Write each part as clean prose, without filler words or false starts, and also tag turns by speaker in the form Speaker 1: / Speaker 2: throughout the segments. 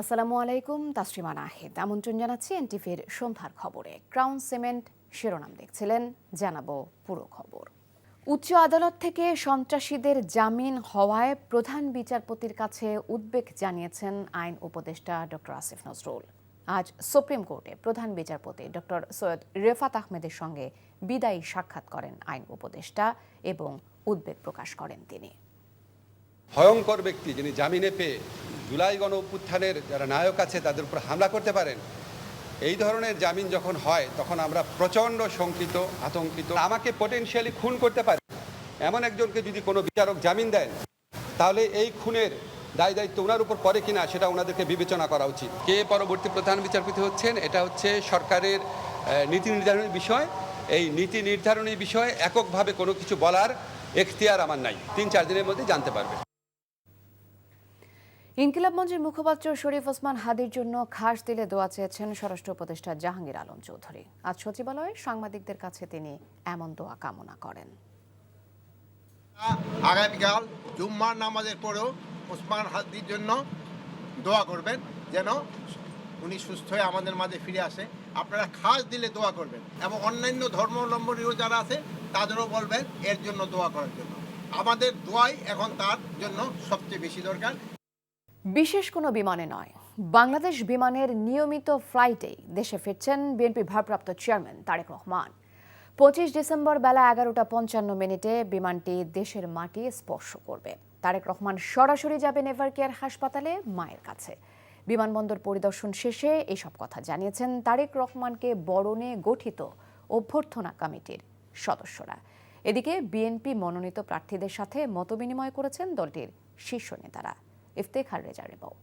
Speaker 1: আসসালামু আলাইকুম, তাসরিমা নাহিদ আমন্ত্রণ জানাচ্ছি এনটিভির সন্ধ্যার খবরে। ক্রাউন সিমেন্ট শিরোনাম দেখছিলেন, জানাবো পুরো খবর। উচ্চ আদালত থেকে সন্ত্রাসীদের জামিন হওয়ায় প্রধান বিচারপতির কাছে উদ্বেগ জানিয়েছেন আইন উপদেষ্টা ডক্টর আসিফ নজরুল। আজ সুপ্রিম কোর্টে প্রধান বিচারপতি ডক্টর সৈয়দ রেফাত আহমেদের সঙ্গে বিদায়ী সাক্ষাৎ করেন আইন উপদেষ্টা এবং উদ্বেগ প্রকাশ করেন তিনি।
Speaker 2: ভয়ঙ্কর ব্যক্তি যিনি জামিনে পেয়ে জুলাই গণ অভ্যুত্থানের যারা নায়ক আছে তাদের উপর হামলা করতে পারেন, এই ধরনের জামিন যখন হয় তখন আমরা প্রচণ্ড শঙ্কিত, আতঙ্কিত। আমাকে পটেনশিয়ালি খুন করতে পারে এমন একজনকে যদি কোনো বিচারক জামিন দেন, তাহলে এই খুনের দায় দায়িত্ব ওনার উপর পড়ে কিনা সেটা ওনাদেরকে বিবেচনা করা উচিত। কে পরবর্তী প্রধান বিচারপতি হচ্ছেন এটা হচ্ছে সরকারের নীতি নির্ধারণের বিষয়। এই নীতি নির্ধারণী বিষয়ে এককভাবে কোনো কিছু বলার এখতিয়ার আমার নাই। ৩-৪ দিনের মধ্যে জানতে পারবে।
Speaker 1: ইনকিলাব মঞ্চের মুখপাত্র শরীফ ওসমান হাদির জন্য খাস দিলে দোয়া চেয়েছেন স্বরাষ্ট্র উপদেষ্টা জাহাঙ্গীর আলম চৌধুরী। আজ সচিবালয়ে সাংবাদিকদের কাছে তিনি এমন দোয়া কামনা করেন।
Speaker 3: আগামীকাল জুম্মার নামাজের পরেও ওসমান হাদির জন্য দোয়া করবেন, যেন উনি সুস্থ হয়ে আমাদের মাঝে ফিরে আসে। আপনারা খাস দিলে দোয়া করবেন এবং অন্যান্য ধর্মাবলম্বীও যারা আছে তাদেরও বলবেন এর জন্য দোয়া করার জন্য। আমাদের দোয়াই এখন তার জন্য সবচেয়ে বেশি দরকার।
Speaker 1: বিশেষ কোনো বিমানে নয়, বাংলাদেশ বিমানের নিয়মিত ফ্লাইটেই দেশে ফিরছেন বিএনপি ভারপ্রাপ্ত চেয়ারম্যান তারেক রহমান। 25 ডিসেম্বর বেলা 11:55 বিমানটি দেশের মাটি স্পর্শ করবে। তারেক রহমান সরাসরি যাবেন এভারকেয়ার হাসপাতালে মায়ের কাছে। বিমানবন্দর পরিদর্শন শেষে এসব কথা জানিয়েছেন তারেক রহমানকে বরণে গঠিত অভ্যর্থনা কমিটির সদস্যরা। এদিকে বিএনপি মনোনীত প্রার্থীদের সাথে মতবিনিময় করেছেন দলটির শীর্ষ নেতারা। ইফতেখার রেজার রিপোর্ট।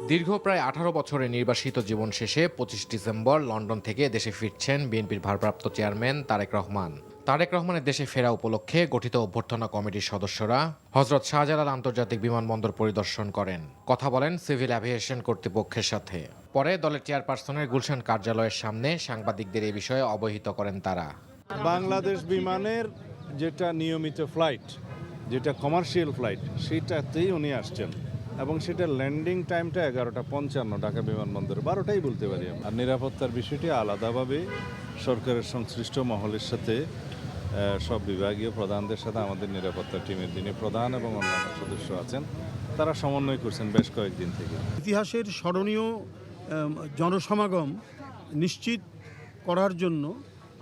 Speaker 4: দীর্ঘ প্রায় 18 বছরের নির্বাসিত জীবন শেষে 25 ডিসেম্বর লন্ডন থেকে দেশে ফিরছেন বিএনপির ভারপ্রাপ্ত চেয়ারম্যান তারেক রহমান। তারেক রহমানের দেশে ফেরা উপলক্ষে গঠিত অভ্যর্থনা কমিটির সদস্যরা হযরত শাহজালাল আন্তর্জাতিক বিমানবন্দর পরিদর্শন করেন, কথা বলেন সিভিল অ্যাভিয়েশন কর্তৃপক্ষের সাথে। পরে দলের চেয়ারপারসনের গুলশান কার্যালয়ের সামনে সাংবাদিকদের এই বিষয়ে অবহিত করেন তারা।
Speaker 5: বাংলাদেশ বিমানের যেটা নিয়মিত ফ্লাইট, যেটা কমার্শিয়াল ফ্লাইট, সেটাতেই উনি আসছেন এবং সেটা ল্যান্ডিং টাইমটা 11:55 ঢাকা বিমানবন্দরে, 12টাই বলতে পারি। আর নিরাপত্তার বিষয়টি আলাদাভাবে সরকারের সংশ্লিষ্ট মহলের সাথে, সব বিভাগীয় প্রধানদের সাথে আমাদের নিরাপত্তা টিমের যিনি প্রধান এবং অন্যান্য সদস্য আছেন তারা সমন্বয় করছেন বেশ কয়েকদিন থেকে।
Speaker 6: ইতিহাসের স্মরণীয় জনসমাগম নিশ্চিত করার জন্য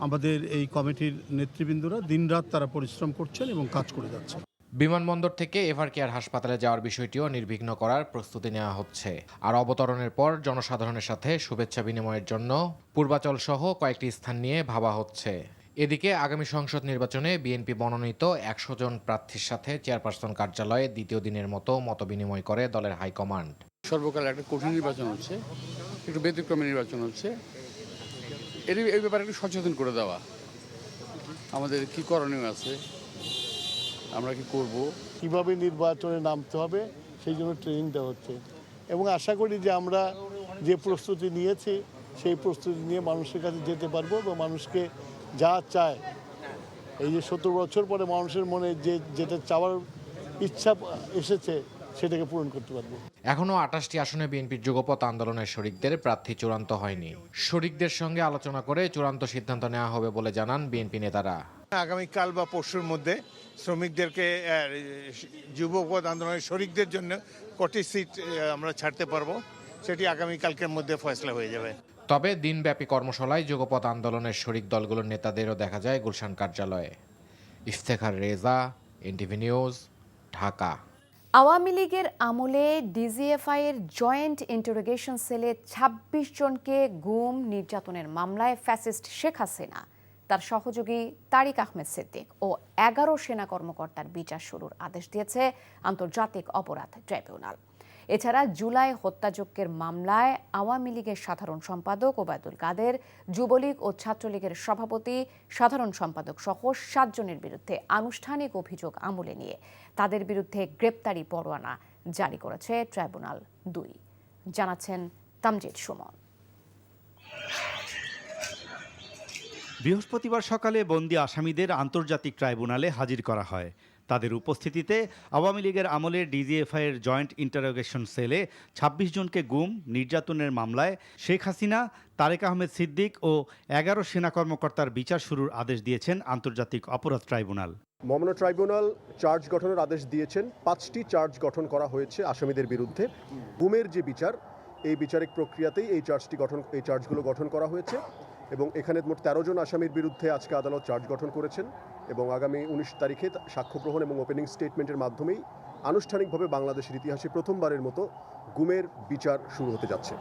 Speaker 6: আমাদের এই কমিটির নেতৃবৃন্দরা দিনরাত তারা পরিশ্রম করছেন এবং কাজ করে যাচ্ছেন।
Speaker 4: বিমানবন্দর থেকে এভারকেয়ার হাসপাতালে যাওয়ার বিষয়টিও নির্বিঘ্ন করার প্রস্তুতি নেওয়া হচ্ছে। আর অবতরণের পর জনসাধারণের সাথে শুভেচ্ছা বিনিময়ের জন্য পূর্বাচল সহ কয়েকটি স্থান নিয়ে ভাবা হচ্ছে। এদিকে আগামী সংসদ নির্বাচনে বিএনপি মনোনীত 100 জন প্রার্থীর সাথে চেয়ারপারসন কার্যালয়ে দ্বিতীয় দিনের মতো মতবিনিময় করে দলের হাইকমান্ড।
Speaker 7: সর্বকাল একটা কঠিন নির্বাচন হচ্ছে, একটু ব্যতিক্রমী নির্বাচন হচ্ছে, এই ব্যাপারে একটু সচেতন করে দেওয়া, আমাদের কি করণীয় আছে, আমরা কি করব,
Speaker 8: কিভাবে নির্বাচনে নামতে হবে সেই জন্য ট্রেনিং দেওয়া হচ্ছে। এবং আশা করি যে আমরা যে প্রস্তুতি নিয়েছি সেই প্রস্তুতি নিয়ে মানুষের কাছে যেতে পারবো এবং মানুষকে যা চায়, এই যে 17 বছর পরে মানুষের মনে যেটা চাওয়ার ইচ্ছা এসেছে সেটাকে পূরণ করতে পারবো।
Speaker 4: এখনো 28টি আসনে বিএনপির যুগপৎ আন্দোলনের শরিকদের প্রার্থী চূড়ান্ত হয়নি। শরিকদের সঙ্গে আলোচনা করে চূড়ান্ত সিদ্ধান্ত নেওয়া হবে বলে জানান বিএনপি নেতারা।
Speaker 3: আগামীকাল বা পরশুর মধ্যে শ্রমিকদেরকে যুবপৎ আন্দোলনের শরিকদের জন্য কটি সিট আমরা ছাড়তে পারবো, সেটি আগামীকালকের মধ্যে ফয়সলা হয়ে যাবে।
Speaker 4: তবে দিনব্যাপী কর্মশালায় যুগপৎ আন্দোলনের শরিক দলগুলোর নেতাদেরও দেখা যায় গুলশান কার্যালয়ে। Iftekhar Reza, NTV news, Dhaka.
Speaker 1: আওয়ামী লীগের আমলে ডিজিএফআই এর জয়েন্ট ইন্টারোগেশন সেলে 26 জনকে গুম নির্যাতনের মামলায় ফ্যাসিস্ট শেখ হাসিনা, তার সহযোগী তারিক আহমেদ সিদ্দিক ও 11 সেনা কর্মকর্তার বিচার শুরুর আদেশ দিয়েছে আন্তর্জাতিক অপরাধ ট্রাইব্যুনাল। এছাড়া জুলাই হত্যাযজ্ঞের মামলায় আওয়ামী লীগের সাধারণ সম্পাদক ওবায়দুল কাদের, যুবলীগ ও ছাত্রলীগের সভাপতি, সাধারণ সম্পাদক সহ 7 জনের বিরুদ্ধে আনুষ্ঠানিক অভিযোগ আমলে নিয়ে তাদের বিরুদ্ধে গ্রেপ্তারি পরোয়ানা জারি করেছে ট্রাইব্যুনাল 2। জানাচ্ছেন তামজিদ সুমন।
Speaker 9: বৃহস্পতিবার সকালে বন্দী আসামিদের আন্তর্জাতিক ট্রাইব্যুনালে হাজির করা হয়। তাদের উপস্থিতিতে আওয়ামী লীগের আমলে ডিজিএফআইয়ের জয়েন্ট ইন্টারোগেশন সেলে ২৬ জনকে গুম নির্যাতনের মামলায় শেখ হাসিনা, তারেক আহমেদ সিদ্দিক ও ১১ সেনা কর্মকর্তার বিচার শুরুর আদেশ দিয়েছেন আন্তর্জাতিক অপরাধ ট্রাইব্যুনাল।
Speaker 10: মামলা ট্রাইব্যুনাল চার্জ গঠনের আদেশ দিয়েছেন। ৫টি চার্জ গঠন করা হয়েছে আসামিদের বিরুদ্ধে। গুমের যে বিচার, এই বিচারিক প্রক্রিয়াতেই এই চার্জগুলো গঠন করা হয়েছে এবং এখানে মোট ১৩ জন আসামির বিরুদ্ধে আজকে আদালত চার্জ গঠন করেছেন এবং আগামী ১৯ তারিখে সাক্ষ্য গ্রহণ এবং ওপেনিং স্টেটমেন্টের মাধ্যমেই আনুষ্ঠানিকভাবে বাংলাদেশের ইতিহাসে প্রথমবারের মতো গুমের বিচার শুরু হতে যাচ্ছে।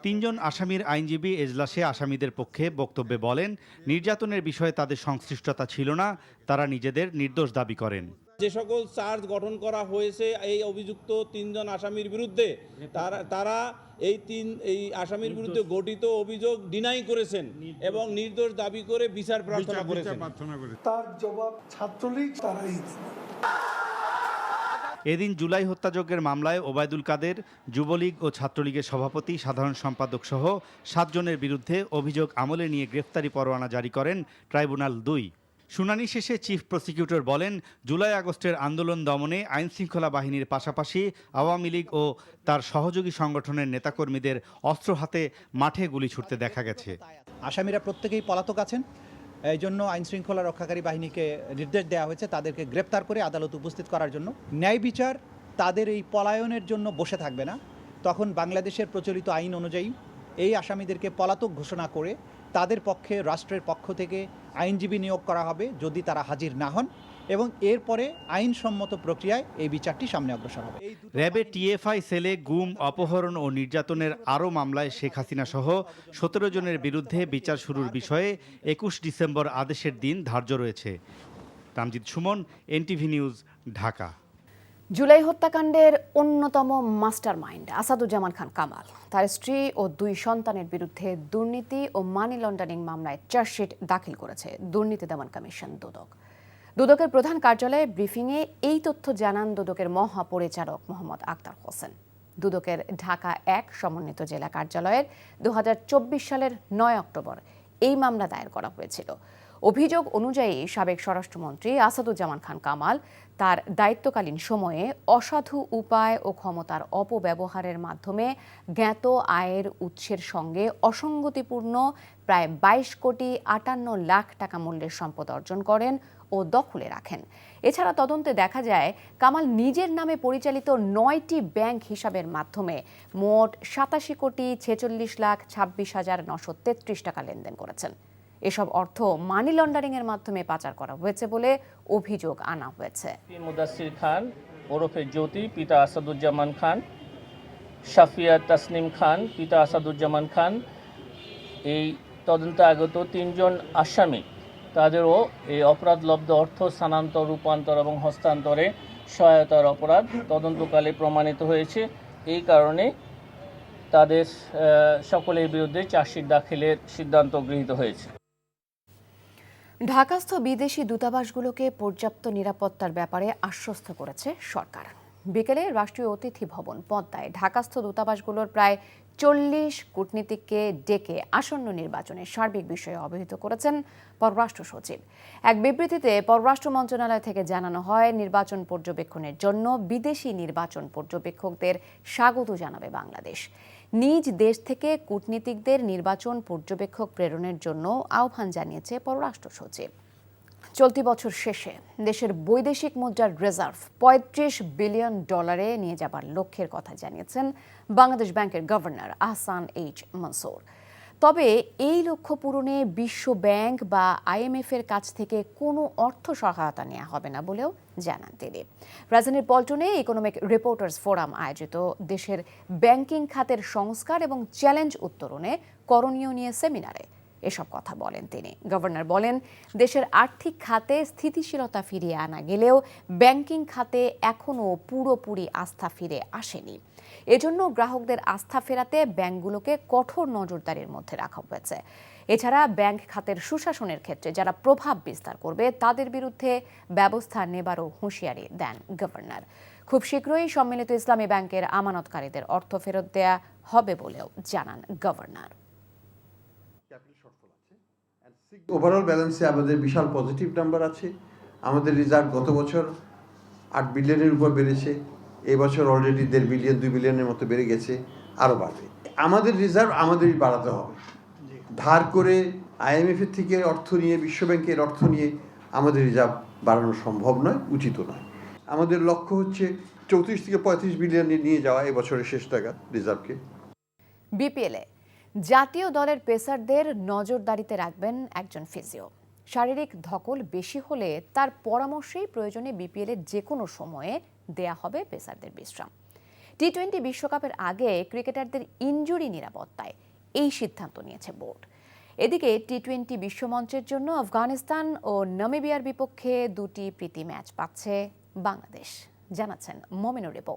Speaker 9: ৩ জন আসামির আইনজীবী এজলাসে আসামিদের পক্ষে বক্তব্যে বলেন, নির্যাতনের বিষয়ে তাদের সংশ্লিষ্টতা ছিল না, তারা নিজেদের নির্দোষ দাবি করেন।
Speaker 11: যে সকল চার্জ গঠন করা হয়েছে এই অভিযুক্ত ৩ জন আসামির বিরুদ্ধে, তারা এই আসামির বিরুদ্ধে গঠিত অভিযোগ ডিনাই করেছেন এবং নির্দোষ দাবি করে বিচার প্রার্থনা করেছেন।
Speaker 12: তার জবাব ছাত্রলীগ তারাই দেবে।
Speaker 9: এদিন জুলাই হত্যাযজ্ঞের মামলায় ওবায়দুল কাদের, যুবলীগ ও ছাত্রলীগের সভাপতি, সাধারণ সম্পাদক সহ ৭ জনের বিরুদ্ধে অভিযোগ আমলে নিয়ে গ্রেফতারি পরোয়ানা জারি করেন ট্রাইব্যুনাল ২। শুনানি শেষে চিফ প্রসিকিউটর বলেন, জুলাই আগস্টের আন্দোলন দমনে আইনশৃঙ্খলা বাহিনীর পাশাপাশি আওয়ামী লীগ ও তার সহযোগী সংগঠনের নেতাকর্মীদের অস্ত্র হাতে মাঠে গুলি ছুড়তে দেখা গেছে।
Speaker 13: আসামিরা প্রত্যেকেই পলাতক আছেন, এই জন্য আইনশৃঙ্খলা রক্ষাকারী বাহিনীকে নির্দেশ দেওয়া হয়েছে তাদেরকে গ্রেপ্তার করে আদালত উপস্থিত করার জন্য। ন্যায় বিচার তাদের এই পলায়নের জন্য বসে থাকবে না, তখন বাংলাদেশের প্রচলিত আইন অনুযায়ী এই আসামিদেরকে পলাতক ঘোষণা করে তাদের পক্ষে রাষ্ট্রের পক্ষ থেকে আইনজীবী নিয়োগ করা হবে যদি তারা হাজির না হন, এবং এরপরে আইনসম্মত প্রক্রিয়ায় এই বিচারটি সামনে অগ্রসর হবে।
Speaker 9: র্যাবের টিএফআই সেলে গুম, অপহরণ ও নির্যাতনের আরও মামলায় শেখ হাসিনা সহ ১৭ জনের বিরুদ্ধে বিচার শুরুর বিষয়ে ২১ ডিসেম্বর আদেশের দিন ধার্য রয়েছে। Tamjid Sumon, NTV news, Dhaka.
Speaker 1: July হত্যাকাণ্ডের অন্যতম মাস্টারমাইন্ড আসাদুজ্জামান খান কামাল তার স্ত্রী ও ২ সন্তানের বিরুদ্ধে দুর্নীতি ও মানি লন্ডারিং মামলায় চার্জশিট দাখিল করেছে দুর্নীতি দমন কমিশন দুদক। দুদকের প্রধান কার্যালয়ে ব্রিফিংয়ে এই তথ্য জানান দুদকের মহাপরিচালক মোহাম্মদ আক্তার হোসেন। দুদকের ঢাকা ১ সমন্বিত জেলা কার্যালয়ের ২০২৪ সালের ৯ অক্টোবর এই মামলা দায়ের করা হয়েছিল। অভিযোগ অনুযায়ী সাবেক স্বরাষ্ট্রমন্ত্রী আসাদুজ্জামান খান কামাল তার দায়িত্বকালীন সময়ে অসাধু উপায় ও ক্ষমতার অপব্যবহারের মাধ্যমে জ্ঞাত আয়ের উৎসের সঙ্গে অসঙ্গতিপূর্ণ প্রায় ২২ কোটি ৫৮ লাখ টাকা মূল্যের সম্পদ অর্জন করেন ও দখলে রাখেন। এছাড়া তদন্তে দেখা যায় কামাল নিজের নামে পরিচালিত ৯টি ব্যাংক হিসাবের মাধ্যমে মোট ৮৭ কোটি ৪৬ লাখ ২৬ হাজার ৯৩৩ টাকা লেনদেন করেছেন। এসব অর্থ মানি লন্ডারিং এর মাধ্যমে পাচার করা হয়েছে বলে অভিযোগ আনা হয়েছে।
Speaker 14: মুদাসসির খান ওরফে জ্যোতি, পিতা আসাদুজ্জামান খান, শাফিয়া তাসনিম খান, পিতা আসাদুজ্জামান খান, এই তদন্তে আগত ৩ জন আসামি তাদেরও এই অপরাধলব্ধ অর্থ স্থানান্তর, রূপান্তর এবং হস্তান্তরে সহায়তার অপরাধ তদন্তকালে প্রমাণিত হয়েছে। এই কারণে তাদের সকলের বিরুদ্ধে চার্জশিট দাখিলের সিদ্ধান্ত গৃহীত হয়েছে।
Speaker 1: ঢাকাস্থ বিদেশি দূতাবাসগুলোকে পর্যাপ্ত নিরাপত্তার ব্যাপারে আশ্বস্ত করেছে সরকার। বিকেলে রাষ্ট্রীয় অতিথি ভবন পদ্মায় ঢাকাস্থ দূতাবাসগুলোর প্রায় ৪০ কূটনীতিককে ডেকে আসন্ন নির্বাচনের সার্বিক বিষয়ে অবহিত করেছেন পররাষ্ট্র সচিব। এক বিবৃতিতে পররাষ্ট্র মন্ত্রণালয় থেকে জানানো হয়, নির্বাচন পর্যবেক্ষণের জন্য বিদেশি নির্বাচন পর্যবেক্ষকদের স্বাগত জানাবে বাংলাদেশ। নিজ দেশ থেকে কূটনীতিকদের নির্বাচন পর্যবেক্ষক প্রেরণের জন্য আহ্বান জানিয়েছে পররাষ্ট্র সচিব। চলতি বছর শেষে দেশের বৈদেশিক মুদ্রার রিজার্ভ $৩৫ বিলিয়ন নিয়ে যাবার লক্ষ্যের কথা জানিয়েছেন বাংলাদেশ ব্যাংকের গভর্নর আহসান এইচ মনসুর। তবে এই লক্ষ্য পূরণে বিশ্ব ব্যাংক বা IMF এর কাছ থেকে কোনো অর্থ সহায়তা নেওয়া হবে না বলেও জানান তিনি। রাজধানীর পল্টনে ইকোনমিক রিপোর্টার্স ফোরাম আয়োজিত দেশের ব্যাংকিং খাতের সংস্কার এবং চ্যালেঞ্জ উত্তরণে করণীয় নিয়ে সেমিনারে এসব কথা বলেন তিনি। গভর্নর বলেন, দেশের আর্থিক খাতে স্থিতিশীলতা ফিরিয়ে আনা গেলেও ব্যাংকিং খাতে এখনও পুরোপুরি আস্থা ফিরে আসেনি। এজন্য গ্রাহকদের আস্থা ফেরাতে ব্যাংকগুলোকে কঠোর নজরদারির মধ্যে রাখা হয়েছে। এছাড়া ব্যাংক খাতের সুশাসনের ক্ষেত্রে যারা প্রভাব বিস্তার করবে তাদের বিরুদ্ধে ব্যবস্থা নেবারও হুঁশিয়ারি দেন গভর্নর। খুব শীঘ্রই সম্মিলিত ইসলামী ব্যাংকের আমানতকারীদের অর্থ ফেরত দেয়া হবে বলেও জানান গভর্নর।
Speaker 15: ওভারঅল ব্যালেন্সে আমাদের বিশাল পজিটিভ নাম্বার আছে। আমাদের রিজার্ভ গত বছর 8 বিলিয়নের উপর বেড়েছে, এই বছর অলরেডি 1.5 বিলিয়ন 2 বিলিয়নের মতো বেড়ে গেছে, আরও বাড়বে। আমাদের রিজার্ভ আমাদেরই বাড়াতে হবে। ধার করে IMF এর থেকে অর্থ নিয়ে, বিশ্বব্যাংকের অর্থ নিয়ে আমাদের রিজার্ভ বাড়ানো সম্ভব নয়, উচিত নয়। আমাদের লক্ষ্য হচ্ছে 34 থেকে 35 বিলিয়ন নিয়ে যাওয়া এই বছরের শেষ নাগাদ রিজার্ভকে।
Speaker 1: বিপিএলে জাতীয় দলের পেসারদের নজরদারিতে রাখবেন একজন ফিজিও। শারীরিক ধকল বেশি হলে তার পরামর্শেই প্রয়োজনে বিপিএলের যে কোনো সময়ে দেয়া হবে পেসারদের বিশ্রাম। টি-20 বিশ্বকাপের আগে ক্রিকেটারদের ইনজুরি নিরাপত্তায় এই সিদ্ধান্ত নিয়েছে বোর্ড। এদিকে টি-20 বিশ্বমঞ্চের জন্য আফগানিস্তান ও নামিবিয়ার বিপক্ষে 2টি প্রীতি ম্যাচ পাচ্ছে বাংলাদেশ, জানাচ্ছেন মমিনুর রেবো।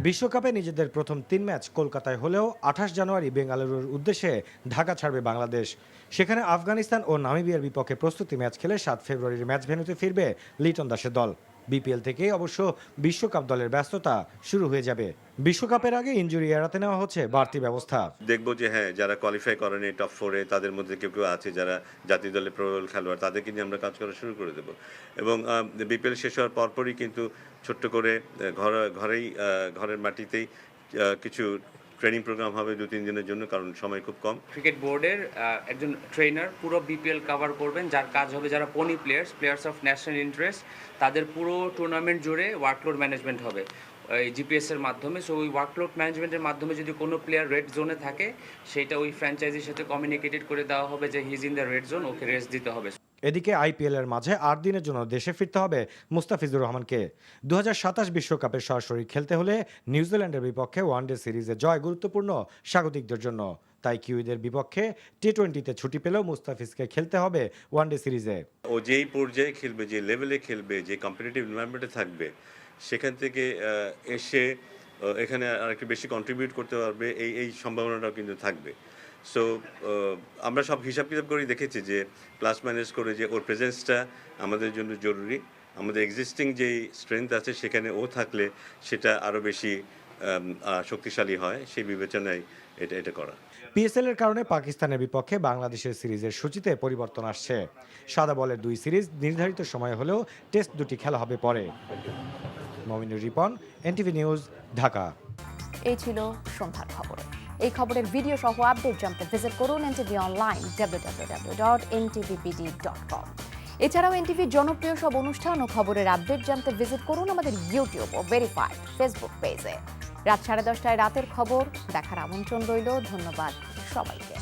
Speaker 16: বিশ্বকাপে নিজেদের প্রথম 3 ম্যাচ কলকাতায় হলেও 28 জানুয়ারি বেঙ্গালুরুর উদ্দেশ্যে ঢাকা ছাড়বে বাংলাদেশ। সেখানে আফগানিস্তান ও নামিবিয়ার বিপক্ষে প্রস্তুতি ম্যাচ খেলে 7 ফেব্রুয়ারির ম্যাচ ভেন্যুতে ফিরবে লিটন দাসের দল। বিপিএল থেকেই অবশ্য বিশ্বকাপ দলের ব্যস্ততা শুরু হয়ে যাবে। বিশ্বকাপের আগে ইনজুরি এড়াতে নেওয়া হচ্ছে বাড়তি ব্যবস্থা।
Speaker 17: দেখবো যে হ্যাঁ, যারা কোয়ালিফাই করেনি টপ 4-এ, তাদের মধ্যে কেউ কেউ আছে যারা জাতীয় দলের প্রবল খেলোয়াড়, তাদেরকে নিয়ে আমরা কাজ করা শুরু করে দেবো। এবং বিপিএল শেষ হওয়ার পরপরই কিন্তু ছোট্ট করে ঘরের মাটিতেই কিছু ট্রেনিং প্রোগ্রাম হবে 2-3 দিনের জন্য, কারণ সময় খুব কম।
Speaker 18: ক্রিকেট বোর্ডের একজন ট্রেনার পুরো বিপিএল কভার করবেন, যার কাজ হবে যারা পনি প্লেয়ার্স অফ ন্যাশনাল ইন্টারেস্ট, তাদের পুরো টুর্নামেন্ট জুড়ে ওয়ার্কলোড ম্যানেজমেন্ট হবে এই জিপিএসের মাধ্যমে। সো ওই ওয়ার্কলোড ম্যানেজমেন্টের মাধ্যমে যদি কোনো প্লেয়ার রেড জোনে থাকে, সেটা ওই ফ্র্যাঞ্চাইজির সাথে কমিউনিকেটেড করে দেওয়া হবে যে he is in the red zone, okay rest দিতে হবে।
Speaker 16: এদিকে আইপিএল এর মাঝে 8 দিনের জন্য দেশে ফিরতে হবে মুস্তাফিজুর রহমানকে। 2027 বিশ্বকাপে সরাসরি খেলতে হলে নিউজিল্যান্ডের বিপক্ষে ওয়ানডে সিরিজে জয় গুরুত্বপূর্ণ স্বাগতিকদের জন্য। তাই কিউইদের বিপক্ষে টি-20তে ছুটি পেলেও মুস্তাফিজকে খেলতে হবে ওয়ানডে সিরিজে।
Speaker 17: ও যেই পর্যায়ে খেলবে, যে লেভেলে খেলবে, যে কম্পিটিটিভ এনভায়রনমেন্টে থাকবে, সেখান থেকে এসে এখানে আরেকটু বেশি কন্ট্রিবিউট করতে পারবে, এই সম্ভাবনাটাও কিন্তু থাকবে। সো আমরা সব হিসাব কিতাব করেই দেখেছি যে প্লাস মাইনাস করে যে ওর প্রেজেন্সটা আমাদের জন্য জরুরি। আমাদের এক্সিস্টিং যেই স্ট্রেংথ আছে সেখানে ও থাকলে সেটা আরও বেশি শক্তিশালী হয়, সেই বিবেচনায় এটা করা।
Speaker 16: পিএসএল এর কারণে পাকিস্তানের বিপক্ষে বাংলাদেশের সিরিজের সূচিতে পরিবর্তন আসছে। সাদা বলের 2 সিরিজ নির্ধারিত সময় হলেও টেস্ট 2টি খেলা হবে পরে। Mominur Ripon, NTV news, Dhaka.
Speaker 1: এই ছিল সন্ধ্যার খবর। এই খবরের ভিডিও সহ আপডেট জানতে ভিজিট করুন এনটিভি অনলাইন www.ntvpd.com। এছাড়াও এনটিভির জনপ্রিয় সব অনুষ্ঠান ও খবরের আপডেট জানতে ভিজিট করুন আমাদের ইউটিউব ও ভেরিফাইড ফেসবুক পেজে। রাত 10:30টায় রাতের খবর দেখার আমন্ত্রণ রইল। ধন্যবাদ সবাইকে।